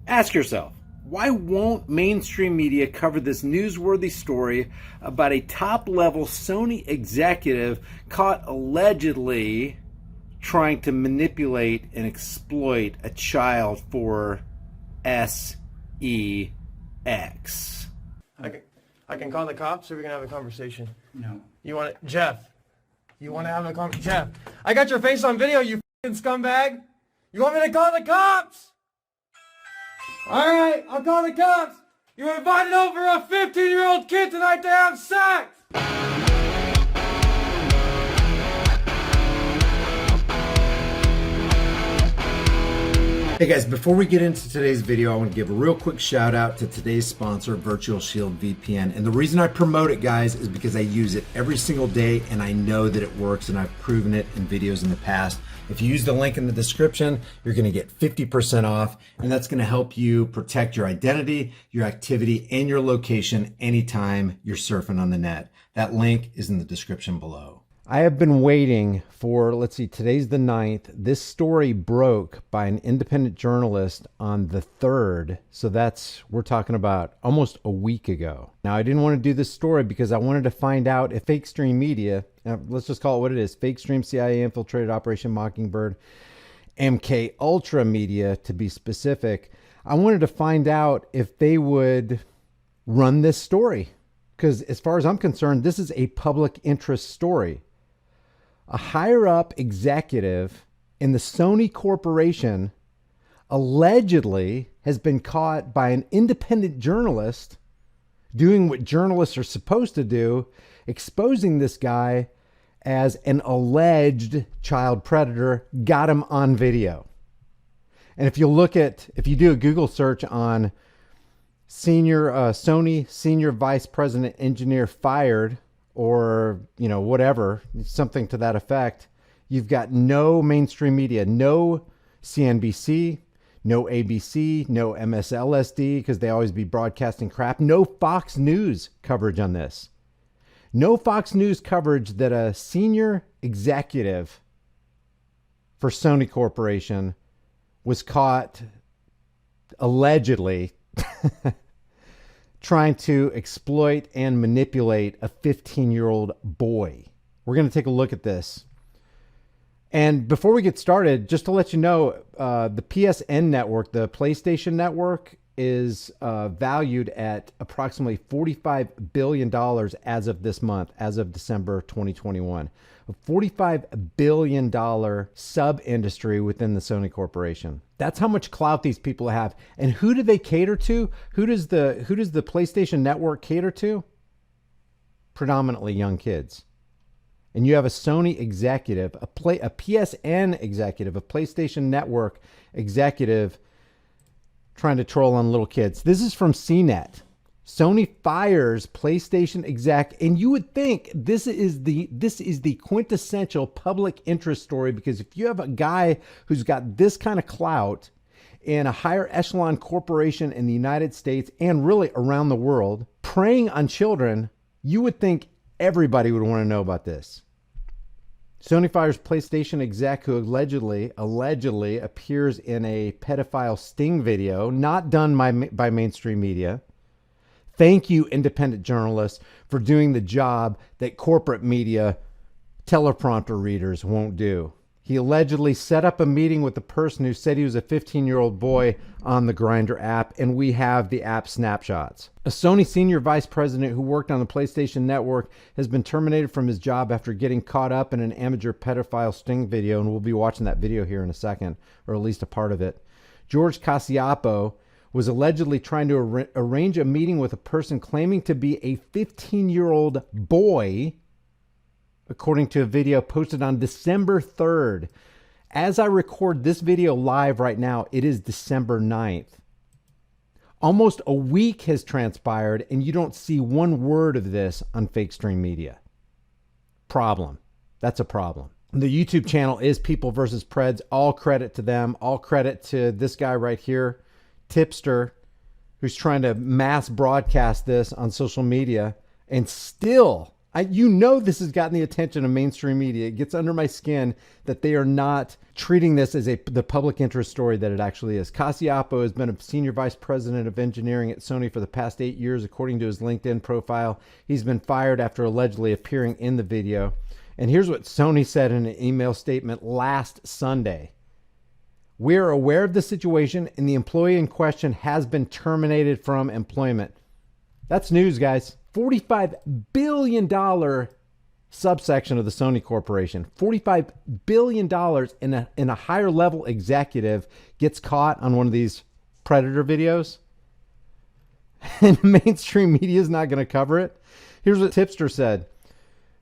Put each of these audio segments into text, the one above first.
Ask yourself, why won't mainstream media cover this newsworthy story about a top-level Sony executive caught allegedly trying to manipulate and exploit a child for SEX? I can call the cops, or we can have a conversation. No. You want it, Jeff? You want to have a conversation, Jeff? I got your face on video, you fucking scumbag. You want me to call the cops? All right, I'll call the cops. You invited over a 15-year-old kid tonight to have sex. Hey guys, before we get into today's video, I want to give a real quick shout out to today's sponsor, Virtual Shield VPN. And the reason I promote it, guys, is because I use it every single day and I know that it works, and I've proven it in videos in the past. If you use the link in the description, you're going to get 50% off, and that's going to help you protect your identity, your activity, and your location anytime you're surfing on the net. That link is in the description below. I have been waiting for, let's see, today's the 9th. This story broke by an independent journalist on the 3rd. So we're talking about almost a week ago. Now, I didn't want to do this story because I wanted to find out if Fake Stream Media, let's just call it what it is, Fake Stream, CIA infiltrated Operation Mockingbird, MK Ultra Media to be specific. I wanted to find out if they would run this story. Because as far as I'm concerned, this is a public interest story. A higher up executive in the Sony Corporation allegedly has been caught by an independent journalist doing what journalists are supposed to do, exposing this guy as an alleged child predator, got him on video. And if you do a Google search on Sony senior vice president engineer fired, or, whatever, something to that effect, you've got no mainstream media, no CNBC, no ABC, no MSLSD, because they always be broadcasting crap, no Fox News coverage on this. No Fox News coverage that a senior executive for Sony Corporation was caught allegedly trying to exploit and manipulate a 15-year-old boy. We're going to take a look at this. And before we get started, just to let you know, the PSN network, the PlayStation network, is valued at approximately $45 billion as of this month, as of December 2021. A $45 billion sub-industry within the Sony Corporation. That's how much clout these people have. And who do they cater to? Who does the PlayStation Network cater to? Predominantly young kids. And you have a Sony executive, a PSN executive, a PlayStation Network executive trying to troll on little kids. This is from CNET. Sony fires PlayStation exec, and you would think this is the quintessential public interest story, because if you have a guy who's got this kind of clout in a higher echelon corporation in the United States and really around the world preying on children, you would think everybody would want to know about this. Sony fires PlayStation exec who allegedly appears in a pedophile sting video, not done by mainstream media. Thank you, independent journalists, for doing the job that corporate media teleprompter readers won't do. He allegedly set up a meeting with the person who said he was a 15-year-old boy on the Grindr app, and we have the app snapshots. A Sony senior vice president who worked on the PlayStation Network has been terminated from his job after getting caught up in an amateur pedophile sting video, and we'll be watching that video here in a second, or at least a part of it. George Cassiapo was allegedly trying to arrange a meeting with a person claiming to be a 15-year-old boy, according to a video posted on December 3rd. As I record this video live right now, it is December 9th. Almost a week has transpired, and you don't see one word of this on Fake Stream Media. Problem. That's a problem. The YouTube channel is People vs. Preds. All credit to them. All credit to this guy right here, Tipster, who's trying to mass broadcast this on social media. And still, You know this has gotten the attention of mainstream media. It gets under my skin that they are not treating this as the public interest story that it actually is. Cacioppo has been a senior vice president of engineering at Sony for the past 8 years, according to his LinkedIn profile. He's been fired after allegedly appearing in the video. And here's what Sony said in an email statement last Sunday. We are aware of the situation and the employee in question has been terminated from employment. That's news, guys. $45 billion subsection of the Sony Corporation. $45 billion in a higher level executive gets caught on one of these predator videos. And mainstream media is not going to cover it. Here's what Tipster said.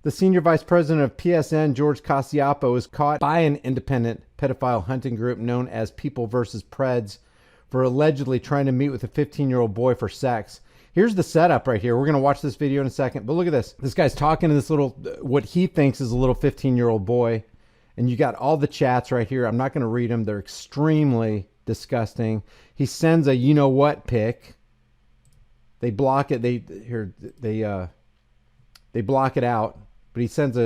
The senior vice president of PSN, George Cacioppo, was caught by an independent pedophile hunting group known as People vs. Preds for allegedly trying to meet with a 15-year-old boy for sex. Here's the setup right here. We're going to watch this video in a second, but look at this. This guy's talking to this little, what he thinks is a little 15-year-old boy. And you got all the chats right here. I'm not going to read them. They're extremely disgusting. He sends a you-know-what pic. They block it. They block it out. But he sends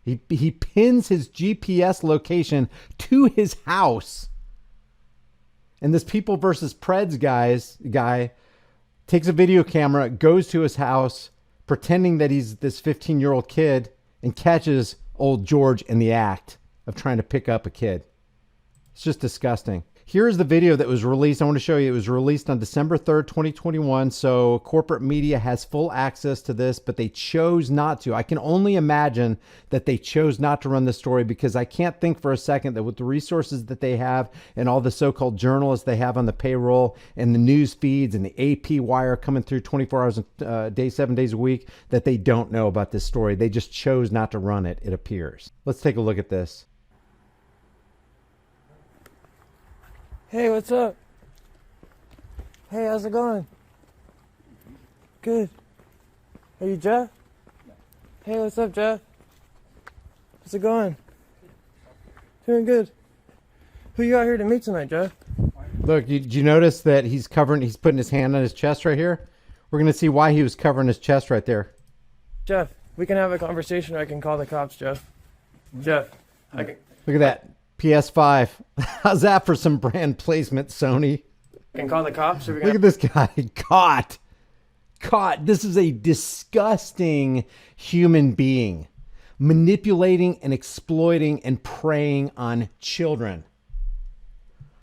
he pins his GPS location to his house. And this People versus Preds guy takes a video camera, goes to his house, pretending that he's this 15-year-old kid, and catches old George in the act of trying to pick up a kid. It's just disgusting. Here's the video that was released. I want to show you. It was released on December 3rd, 2021. So corporate media has full access to this, but they chose not to. I can only imagine that they chose not to run this story because I can't think for a second that with the resources that they have and all the so-called journalists they have on the payroll and the news feeds and the AP wire coming through 24 hours a day, 7 days a week, that they don't know about this story. They just chose not to run it, it appears. Let's take a look at this. Hey, what's up? Hey, how's it going? Good. Are you Jeff? Hey, what's up, Jeff? How's it going? Doing good. Who you out here to meet tonight, Jeff? Look, did you notice that he's putting his hand on his chest right here? We're going to see why he was covering his chest right there. Jeff, we can have a conversation or I can call the cops, Jeff. Jeff, I can... Look at that. PS5. How's that for some brand placement, Sony? Can call the cops? Or we Look at this guy. Caught. This is a disgusting human being manipulating and exploiting and preying on children.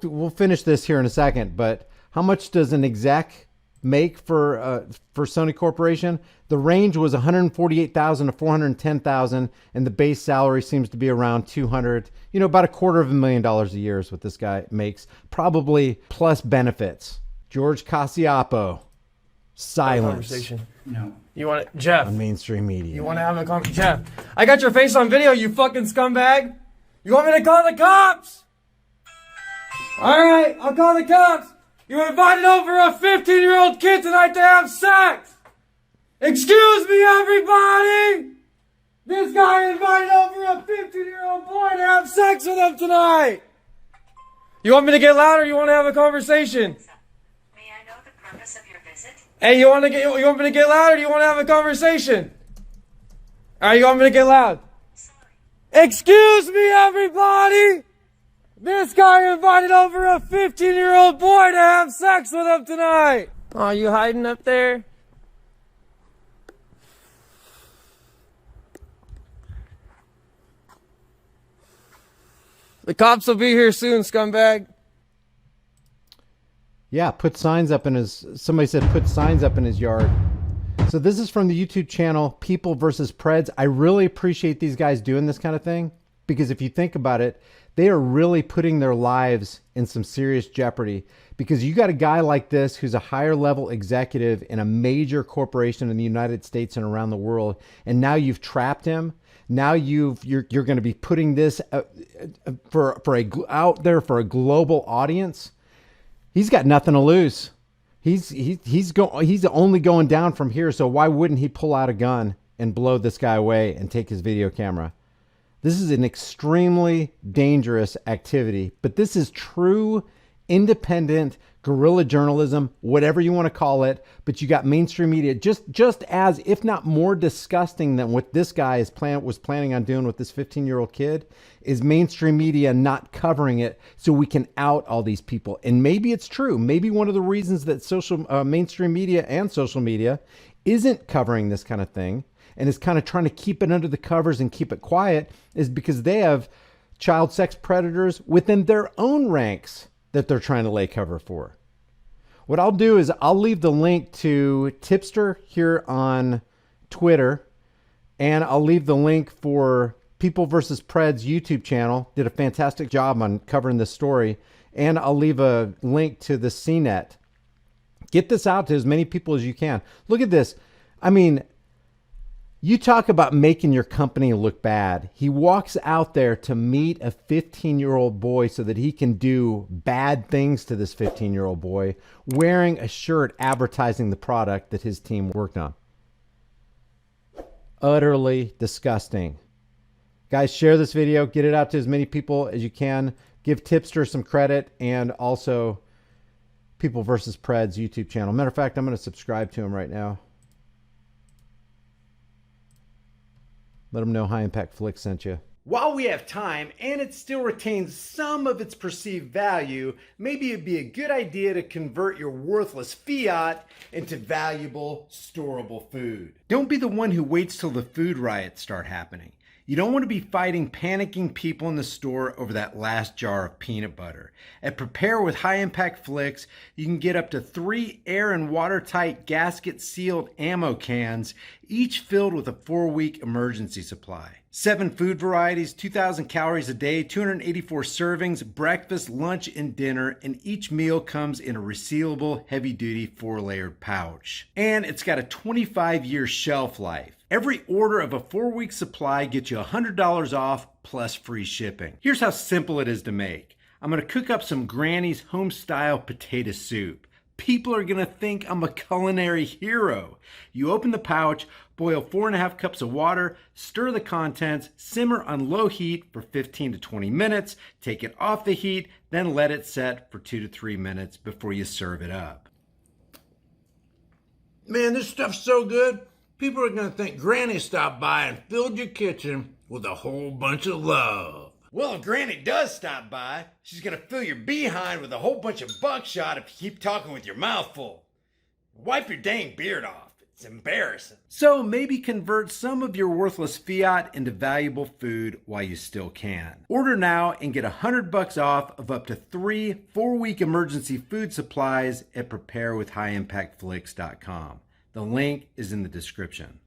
We'll finish this here in a second, but how much does an exec make for Sony Corporation? The range was $148,000 to $410,000, and the base salary seems to be around $200,000. About $250,000 a year is what this guy makes, probably plus benefits. George Cacioppo, silence. Conversation. No. You want it, Jeff? On mainstream media. You want to have a conversation, Jeff? I got your face on video, you fucking scumbag. You want me to call the cops? All right, I'll call the cops. You invited over a 15-year-old kid tonight to have sex! Excuse me, everybody! This guy invited over a 15-year-old boy to have sex with him tonight! You want me to get loud or you want to have a conversation? May I know the purpose of your visit? Hey, you want me to get loud or do you want to have a conversation? Alright, you want me to get loud? Sorry. Excuse me, everybody! This guy invited over a 15-year-old boy to have sex with him tonight! Aw, you hiding up there? The cops will be here soon, scumbag. Yeah, somebody said put signs up in his yard. So this is from the YouTube channel, People vs. Preds. I really appreciate these guys doing this kind of thing because if you think about it, they are really putting their lives in some serious jeopardy because you got a guy like this who's a higher level executive in a major corporation in the United States and around the world. And now you've trapped him. Now you're going to be putting this out there for a global audience. He's got nothing to lose. He's only going down from here. So why wouldn't he pull out a gun and blow this guy away and take his video camera? This is an extremely dangerous activity, but this is true, independent guerrilla journalism, whatever you want to call it, but you got mainstream media just as, if not more disgusting than what this guy was planning on doing with this 15-year-old kid, is mainstream media not covering it so we can out all these people. And maybe it's true. Maybe one of the reasons that mainstream media and social media isn't covering this kind of thing and is kind of trying to keep it under the covers and keep it quiet is because they have child sex predators within their own ranks that they're trying to lay cover for. What I'll do is I'll leave the link to Tipster here on Twitter, and I'll leave the link for People vs. Pred's YouTube channel. Did a fantastic job on covering this story. And I'll leave a link to the CNET. Get this out to as many people as you can. Look at this. I mean, you talk about making your company look bad. He walks out there to meet a 15-year-old boy so that he can do bad things to this 15-year-old boy, wearing a shirt advertising the product that his team worked on. Utterly disgusting. Guys, share this video. Get it out to as many people as you can. Give Tipster some credit, and also People vs. Pred's YouTube channel. Matter of fact, I'm going to subscribe to him right now. Let them know High Impact Flicks sent you. While we have time and it still retains some of its perceived value, maybe it'd be a good idea to convert your worthless fiat into valuable, storable food. Don't be the one who waits till the food riots start happening. You don't want to be fighting panicking people in the store over that last jar of peanut butter. At Prepare with High Impact Flicks, you can get up to 3 air and watertight gasket-sealed ammo cans, each filled with a 4-week emergency supply. 7 food varieties, 2,000 calories a day, 284 servings, breakfast, lunch, and dinner, and each meal comes in a resealable, heavy-duty 4-layered pouch. And it's got a 25-year shelf life. Every order of a 4-week supply gets you $100 off plus free shipping. Here's how simple it is to make. I'm going to cook up some Granny's home-style potato soup. People are going to think I'm a culinary hero. You open the pouch, boil 4.5 cups of water, stir the contents, simmer on low heat for 15 to 20 minutes, take it off the heat, then let it set for 2 to 3 minutes before you serve it up. Man, this stuff's so good. People are going to think Granny stopped by and filled your kitchen with a whole bunch of love. Well, if Granny does stop by, she's going to fill your behind with a whole bunch of buckshot if you keep talking with your mouth full. Wipe your dang beard off. It's embarrassing. So maybe convert some of your worthless fiat into valuable food while you still can. Order now and get $100 off of up to 3 4-week emergency food supplies at preparewithhighimpactflix.com. The link is in the description.